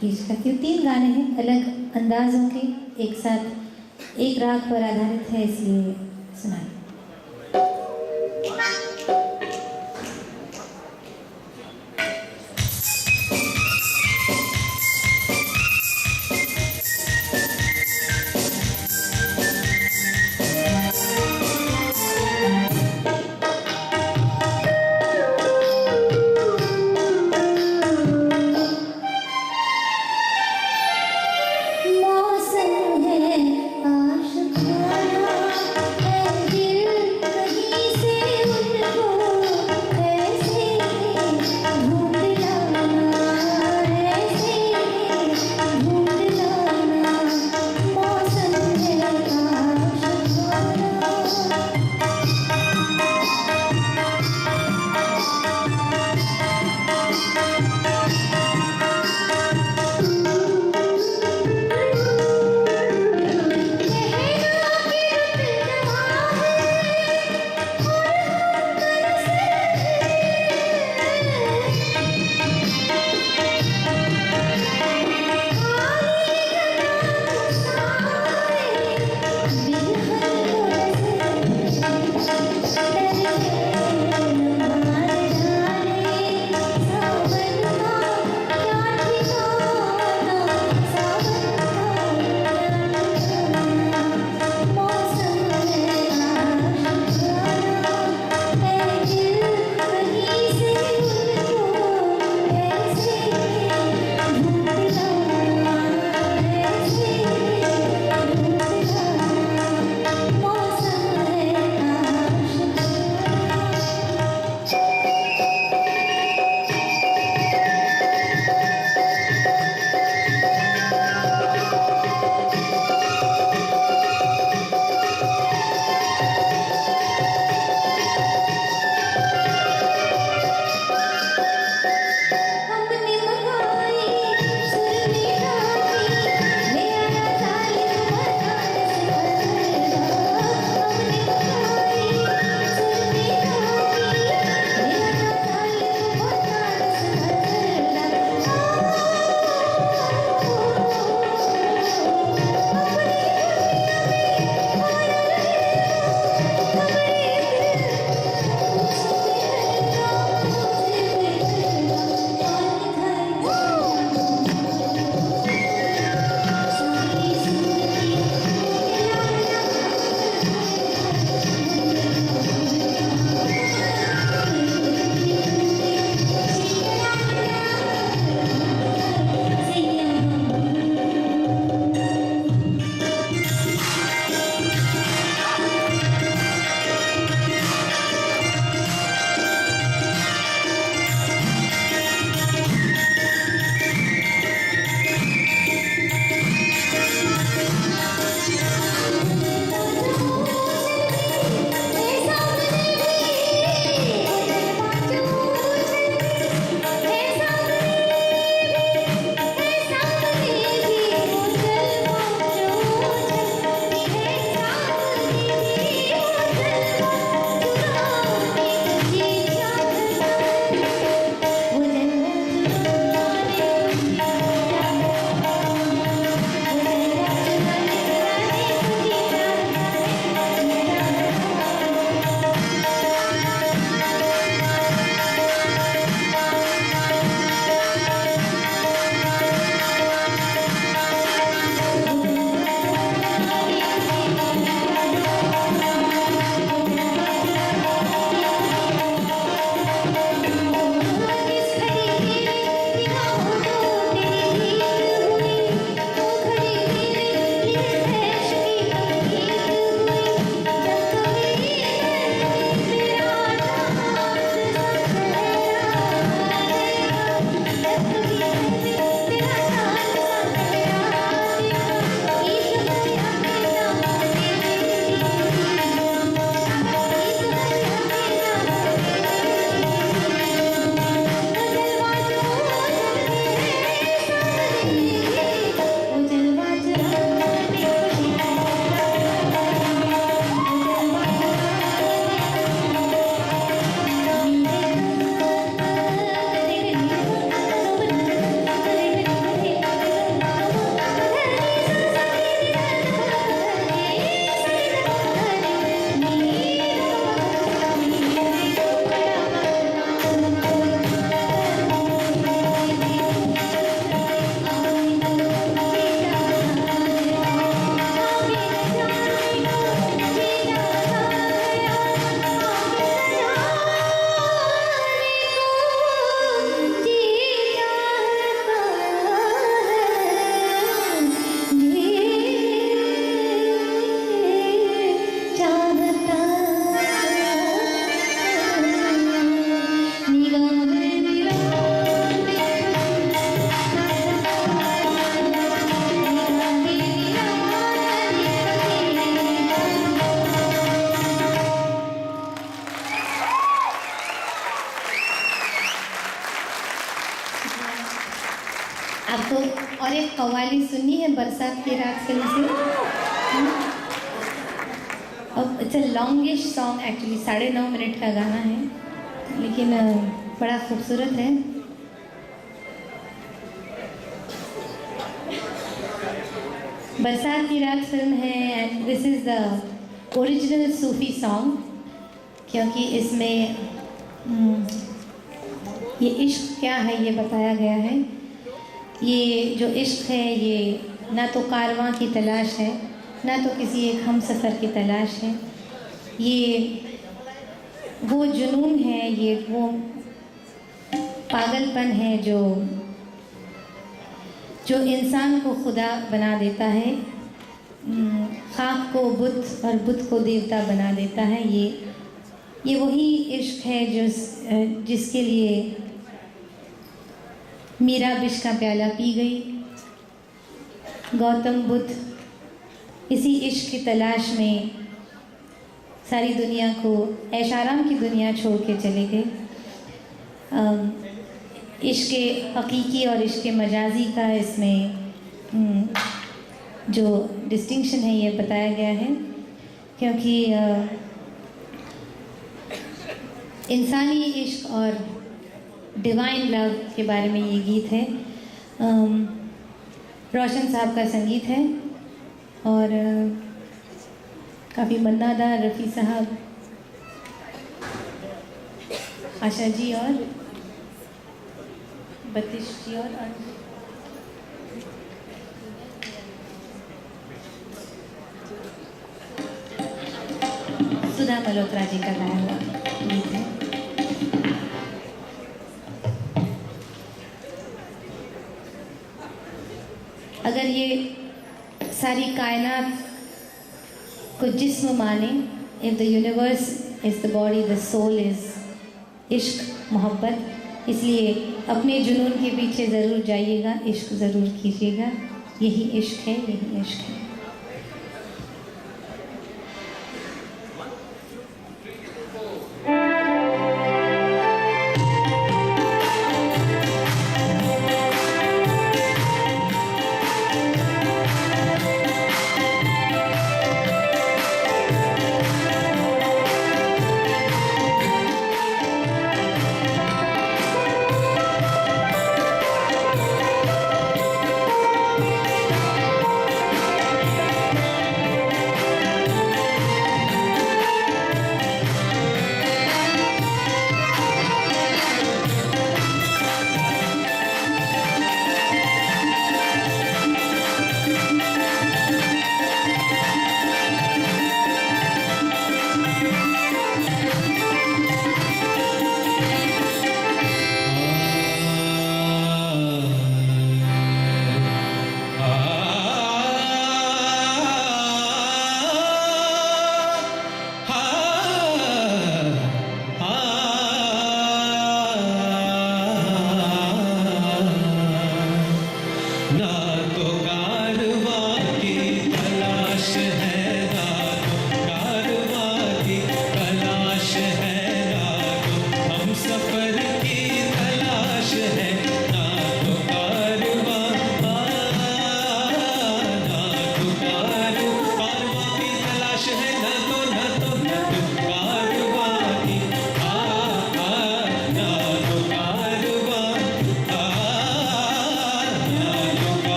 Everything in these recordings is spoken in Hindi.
पेश करती हूँ। 3 गाने हैं अलग अंदाजों के, एक साथ एक राग पर आधारित है, इसलिए सुनाए। मौसम है आशिकाना, है दिल आपको और एक कव्वाली सुननी है बरसात की रात फिल्म से। अब it's a longish song actually, 9.5 minute का गाना है, लेकिन बड़ा खूबसूरत है। बरसात की रात फिल्म है and this is the original Sufi song, क्योंकि इसमें ये इश्क क्या है ये बताया गया है। ये जो इश्क है ये ना तो कारवां की तलाश है, ना तो किसी एक हम सफ़र की तलाश है। ये वो जुनून है, ये वो पागलपन है जो इंसान को खुदा बना देता है, खाक को बुत और बुत को देवता बना देता है। ये वही इश्क है जिसके लिए मीरा विष का प्याला पी गई। गौतम बुद्ध इसी इश्क की तलाश में सारी दुनिया को ऐश आराम की दुनिया छोड़ के चले गए। इश्क हकीकी और इश्क मजाजी का इसमें जो डिस्टिंक्शन है ये बताया गया है, क्योंकि इंसानी इश्क और डिवाइन लव के बारे में ये गीत है। रोशन साहब का संगीत है और काफ़ी मन्नादार रफ़ी साहब, आशा जी और बतिश जी और सुधा मल्होत्रा जी का गाया हुआ गीत है। अगर ये सारी कायनात को जिस्म माने, if the universe is the body, the soul is इश्क, मोहब्बत, इसलिए अपने जुनून के पीछे ज़रूर जाइएगा, इश्क ज़रूर कीजिएगा। यही इश्क है, यही इश्क है।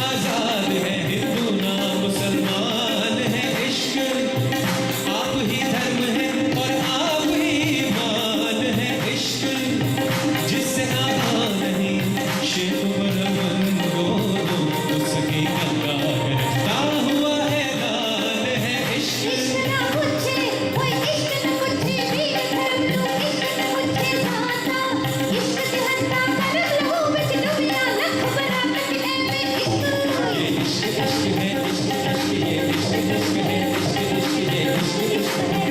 आजाद है, हिंदू ना मुसलमान है, इश्क आप ही धर्म है और आप ही ईमान है, इश्क जिससे नाता नहीं शेख बरमन दोनों उसकी गंगा है, रखता हुआ ऐलान है, इश्क इश्क ना पूछे कोई, इश्क न पूछे वीर धर्म लो, इश्क न पूछे भाता, इश्क से हंता कर लहू बिच डुबिया लख बराबर के में इश्क। इश्क इश्क है, इश्क इश्क ये इश्क इश्क है, इश्क इश्क ये इश्क इश्क है,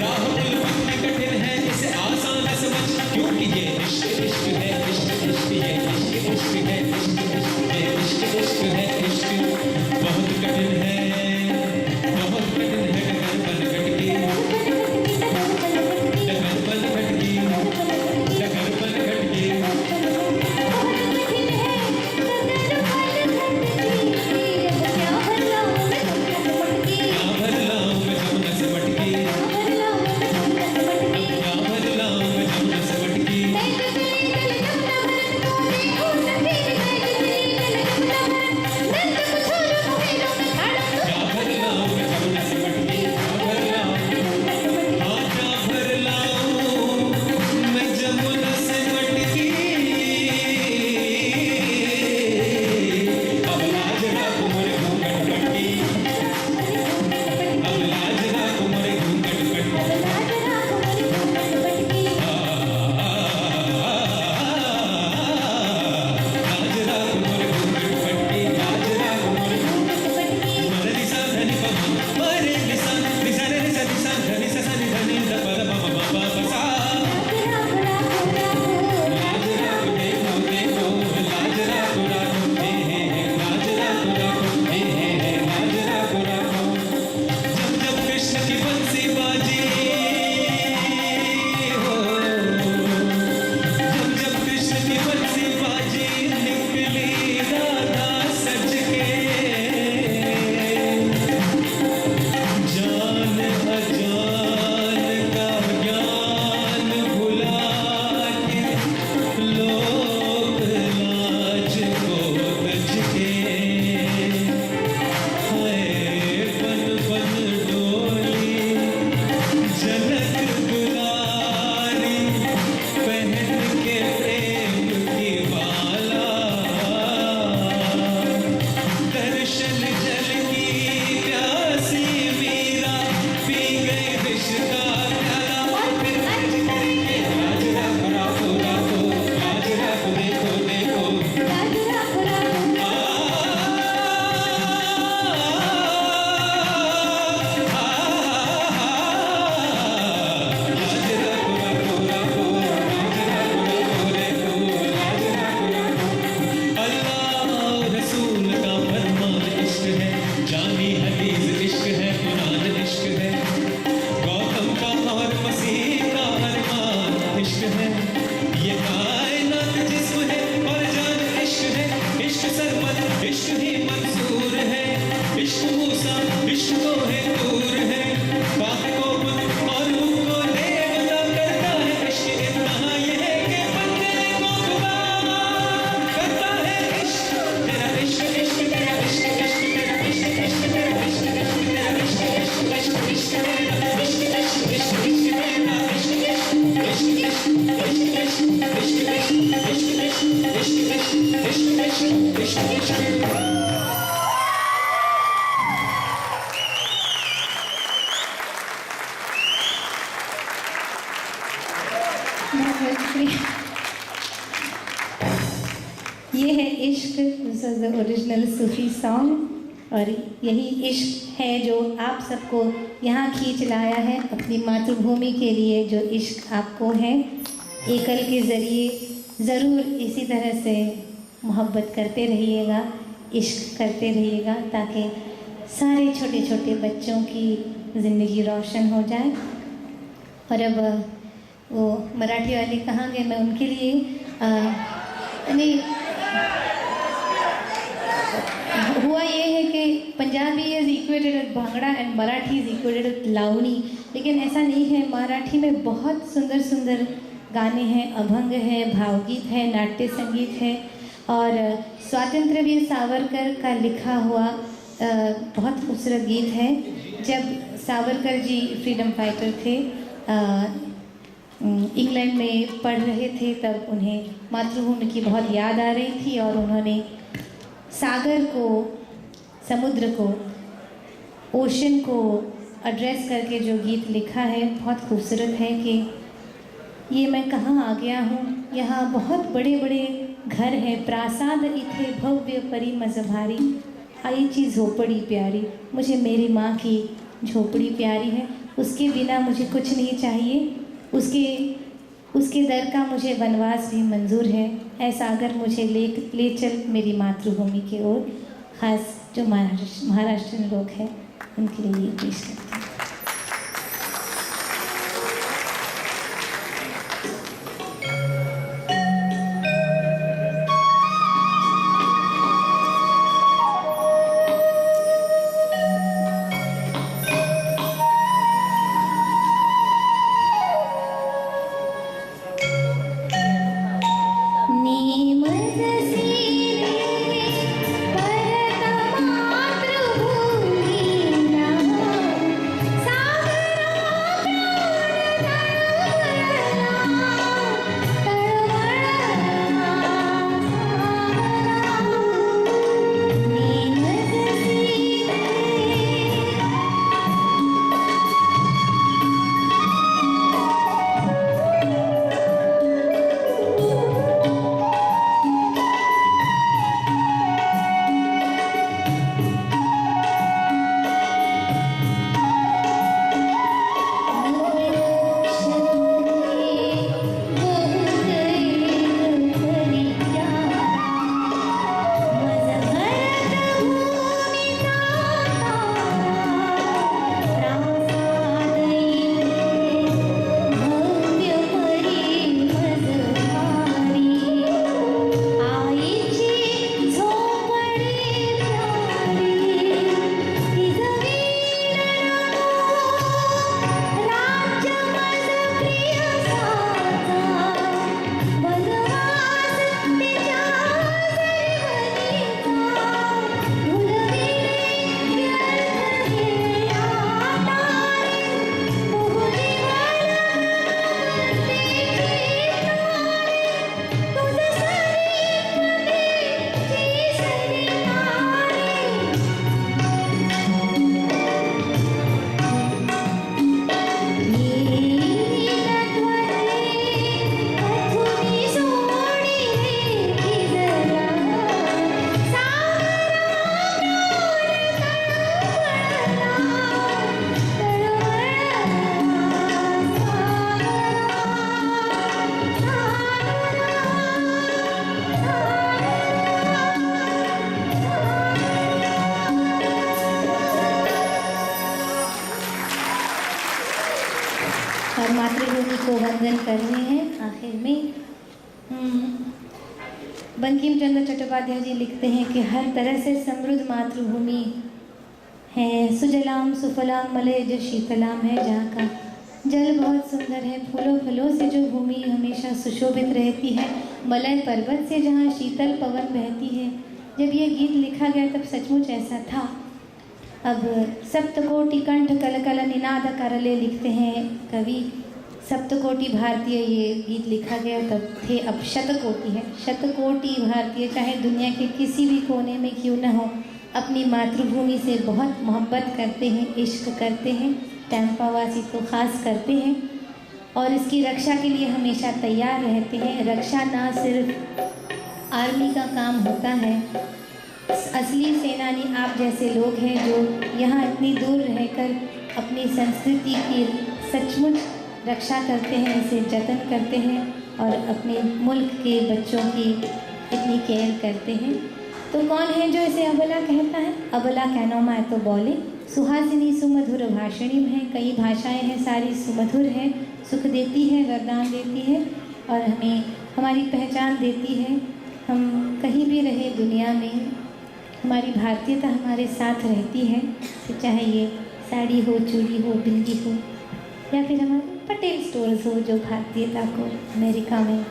राह उल्फत में कठिन है इसे आसान है समझ, क्योंकि ये इश्क इश्क है, इश्क इश्क ये इश्क इश्क है, इश्क इश्क ये इश्क इश्क है, इश्क बहुत कठिन है, बहुत कठिन है, डगर बन खटकी, डगर बन खटकी, डगर बन खटकी, क्या भर लाऊं मैं जमुना से मटकी, क्या भर लाऊं मैं जमुना से मटकी, क्या भर लाऊं मैं जमुना से मटकी, क्या भर लाऊं, हाँ क्या भर लाऊं मैं जमुना से मटकी, अब लाज राख मोरे घूंघट पटकी, अब लाज राख मोरे घूंघट पटकी, लाज राख मोरे घूंघट पटकी, लाज राख मोरे मरे निसा धनी पम मरे निसा निसा रे निसा निसा धनी सा सा नि धनी ध प र प म प प सा, लाज राख देखो देखो, लाज राख राखो हे हे, लाज राख राखो हे हे, लाज राख राखो, जब जब कृष्ण की बंसी बाजी हो, जब जब कृष्ण की बंसी बाजी निकली राधा सज के, जान अजान का ज्ञान भुला के लोग लाज को तज के, हाय बन बन डोली जनक दुलारी पहन के प्रेम की माला, दर्शन जल की प्यासी मीरा पी गई विष का प्याला, फिर अर्ज करके लाज राख राखो राखो, लाज राख देखो देखो, लाज राख राखो राखो, लाज राख राखो देखो, लाज राख राखो, अल्लाह रसूल का फरमान इश्क है, जानी हदीस इश्क है, कुरान इश्क है, गौतम का और मसीह का अरमान इश्क है, ये कायनात जिस्म है और जान इश्क है, इश्क सरमद इश्क ही मंसूर है, इश्क मूसा इश्क को है दूर है, पाक को बुत और मुझको देवता करता है, इश्क इतना ये है कि बंदे को खुदा करता है, इश्क तेरा इश्क इश्क तेरा इश्क इश्क तेरा इश्क इश्क तेरा इश्क इश्क तेरा इश्क इश्क इश्क इश्क तेरा इश्क इश्क इश्क इश्क तेरा इश्क इश्क इश्क इश्क इश्क इश्क इश्क इश्क इश्क इश्क इश्क इश्क। ये है इश्क, this is the original Sufi song, और यही इश्क है जो आप सबको यहाँ खींच लाया है अपनी मातृभूमि के लिए, जो इश्क आपको है। एकल के ज़रिए ज़रूर इसी तरह से मोहब्बत करते रहिएगा, इश्क करते रहिएगा, ताकि सारे छोटे छोटे बच्चों की ज़िंदगी रोशन हो जाए। और अब वो मराठी वाले कहाँ गए, मैं उनके लिए नहीं, हुआ ये है कि Punjabi is equated with bhangra and Marathi is equated with lavani, लेकिन ऐसा नहीं है। मराठी में बहुत सुंदर सुंदर गाने हैं, अभंग है, भावगीत है, नाट्य संगीत है, और स्वातंत्र वीर सावरकर का लिखा हुआ बहुत खूबसूरत गीत है। जब सावरकर जी फ्रीडम फाइटर थे, इंग्लैंड में पढ़ रहे थे, तब उन्हें मातृभूमि की बहुत याद आ रही थी और उन्होंने सागर को, समुद्र को, ओशन को एड्रेस करके जो गीत लिखा है बहुत खूबसूरत है कि ये मैं कहाँ आ गया हूँ, यहाँ बहुत बड़े बड़े घर हैं, प्रासाद इथे भव्य परी मजभारी, आई चीज़ झोपड़ी प्यारी, मुझे मेरी माँ की झोपड़ी प्यारी है, उसके बिना मुझे कुछ नहीं चाहिए, उसके दर का मुझे वनवास भी मंजूर है, ऐसा अगर मुझे ले चल मेरी मातृभूमि की ओर। ख़ास जो महाराष्ट्र लोग हैं उनके लिए ये पेश करते हैं। और मातृभूमि को वंदन कर रहे हैं। आखिर में बंकिम चंद्र चट्टोपाध्याय जी लिखते हैं कि हर तरह से समृद्ध मातृभूमि है, सुजलाम सुफलाम मलयज शीतलाम है, जहाँ का जल बहुत सुंदर है, फूलों फलों से जो भूमि हमेशा सुशोभित रहती है, मलय पर्वत से जहाँ शीतल पवन बहती है। जब ये गीत लिखा गया तब सचमुच ऐसा था। अब सप्तकोटि कंठ कल कल निनाद करले लिखते हैं कवि, सप्तकोटि भारतीय ये गीत लिखा गया तब थे, अब शतकोटि है। शतकोटि भारतीय चाहे दुनिया के किसी भी कोने में क्यों न हो, अपनी मातृभूमि से बहुत मोहब्बत करते हैं, इश्क करते हैं। टैंपा वासी तो ख़ास करते हैं और इसकी रक्षा के लिए हमेशा तैयार रहते हैं। रक्षा ना सिर्फ आर्मी का काम होता है, असली सेनानी आप जैसे लोग हैं जो यहाँ इतनी दूर रहकर अपनी संस्कृति की सचमुच रक्षा करते हैं, इसे जतन करते हैं और अपने मुल्क के बच्चों की इतनी केयर करते हैं। तो कौन है जो इसे अबला कहता है? अबला कहनो मैं तो बोले, सुहासिनी सुमधुर भाषणी है। कई भाषाएं हैं, सारी सुमधुर है, सुख देती है, वरदान देती है और हमें हमारी पहचान देती है। हम कहीं भी रहे दुनिया में, हमारी भारतीयता हमारे साथ रहती है, तो चाहे ये साड़ी हो, चूड़ी हो, बिंदी हो या फिर हमारे पटेल स्टोर्स हो जो भारतीयता को अमेरिका में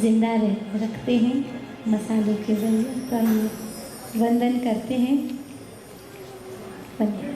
ज़िंदा रखते हैं। मसालों के ज़रिए का ये वंदन करते हैं। बनिए।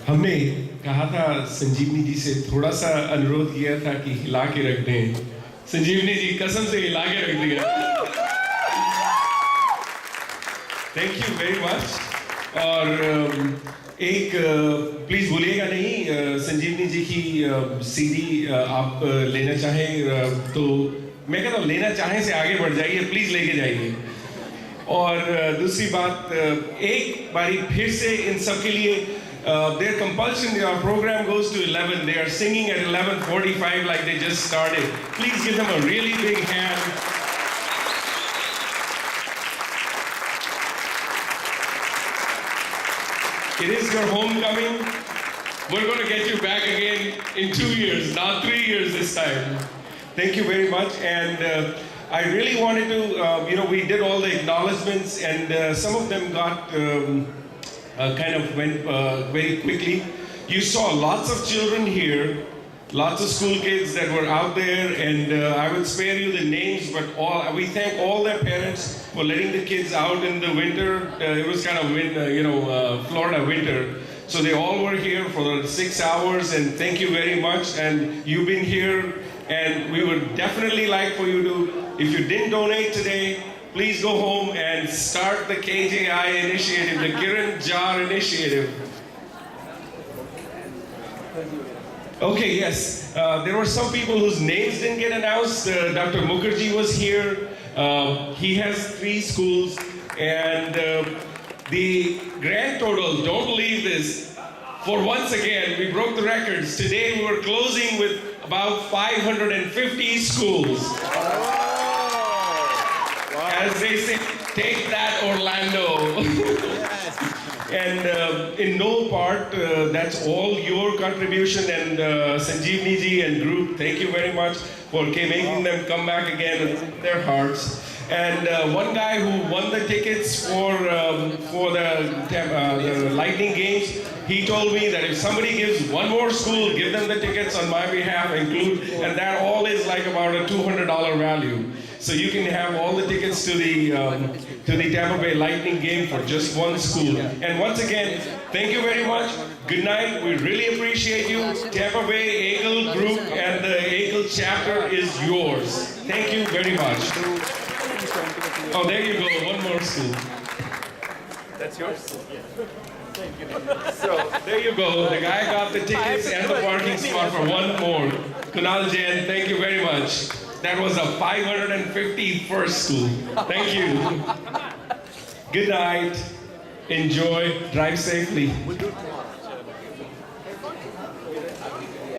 हमने कहा था संजीवनी जी से, थोड़ा सा अनुरोध किया था कि हिला के रख दें। संजीवनी जी कसम से हिला के रख दिया। Thank you very much. और एक प्लीज भूलिएगा नहीं, संजीवनी जी की सीडी आप लेना चाहें तो मैं कहता हूँ लेना चाहें से आगे बढ़ जाइए, प्लीज लेके जाइए। और दूसरी बात, एक बारी फिर से इन सब के लिए their compulsion, our program goes to 11. They are singing at 11:45 like they just started. Please give them a really big hand. It is your homecoming. We're going to get you back again in 2 years, not 3 years this time. Thank you very much. And I really wanted to, we did all the acknowledgements, and some of them got kind of went very quickly. You saw lots of children here, lots of school kids that were out there, and I will spare you the names, but we thank all their parents for letting the kids out in the winter. It was kind of Florida winter. So they all were here for 6 hours, and thank you very much. And you've been here, and we would definitely like for you to, if you didn't donate today, please go home and start the KJI initiative, the Kiran Jar initiative. Okay, yes. There were some people whose names didn't get announced. Dr. Mukherjee was here. He has 3 schools, and the grand total, don't believe this, for once again, we broke the records. Today we were closing with about 550 schools. As they say, take that, Orlando. And in no part, that's all your contribution, and Sanjeevni ji and group, thank you very much for making them come back again in their hearts. And one guy who won the tickets for the Lightning games, he told me that if somebody gives one more school, give them the tickets on my behalf, and that all is like about a $200 value. So you can have all the tickets to the Tampa Bay Lightning game for just one school. And once again, thank you very much. Good night. We really appreciate you. Tampa Bay Eagle Group and the Eagle chapter is yours. Thank you very much. Oh, there you go. One more school. That's yours? So there you go. The guy got the tickets and the parking spot for one more. Kunal Jain, thank you very much. That was a 551st school. Thank you. Good night. Enjoy. Drive safely.